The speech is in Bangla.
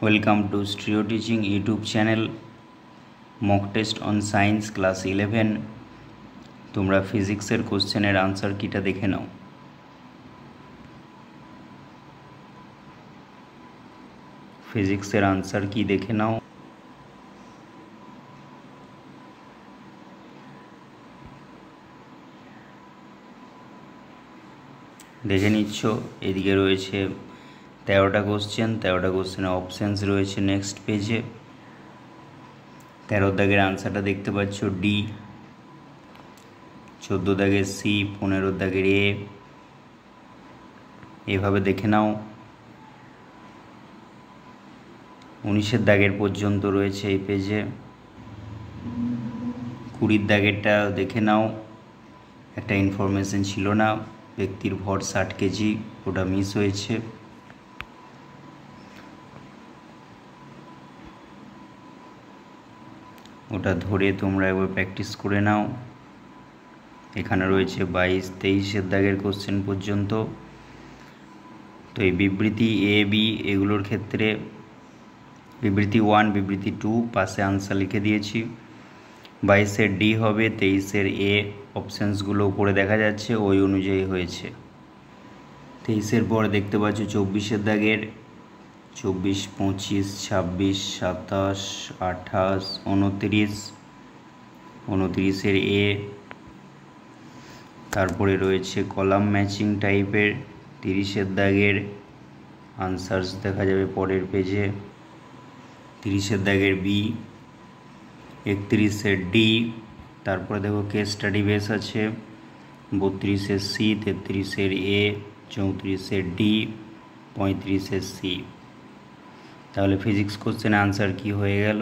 Welcome to Stereo Teaching YouTube channel. Mock test on science class 11. তোমরা ফিজিক্সের কোশ্চেনের আনসার কিটা দেখে নাও। ফিজিক্সের আনসার কি দেখে নাও। দেখে নিচ্ছ, এদিকে রয়েছে 13টা কোশ্চেন। 13টা কোশ্চেনের অপশানস রয়েছে নেক্সট পেজে। 13 দাগের আনসারটা দেখতে পাচ্ছ ডি, 14 দাগের সি, 15 দাগের এ। এভাবে দেখে নাও। 19 দাগের পর্যন্ত রয়েছে এই পেজে। 20 দাগেরটা দেখে নাও। একটা ইনফরমেশন ছিল না, ব্যক্তির ভর 60 কেজি, ওটা মিস হয়েছে। ওটা ধরে তোমরা একবার প্র্যাকটিস করে নাও। এখানে রয়েছে 22-23 দাগের কোশ্চেন পর্যন্ত। তো এই বিবৃতি এ বি এগুলোর ক্ষেত্রে বিবৃতি 1, বিবৃতি 2 পাশে আনসার লিখে দিয়েছি। 22-এর ডি হবে, 23-এর এ। অপশানসগুলো উপরে দেখা যাচ্ছে, ওই অনুযায়ী হয়েছে। 23-এর পর দেখতে পাচ্ছ 24 দাগের 24, 25, 26, 27, 28, 29, 29-এর এ। তারপরে রয়েছে কলাম ম্যাচিং টাইপের 30-এর দাগের আনসার্স দেখা যাবে পরের পেজে। 30-এর দাগের বি, 31-এর ডি। তারপরে দেখো কেস স্টাডি বেস আছে 32-এর সি, 33-এর এ, 34-এর ডি, 35-এর সি। তাহলে ফিজিক্স কোশ্চেন আনসার কি হয়ে গেল?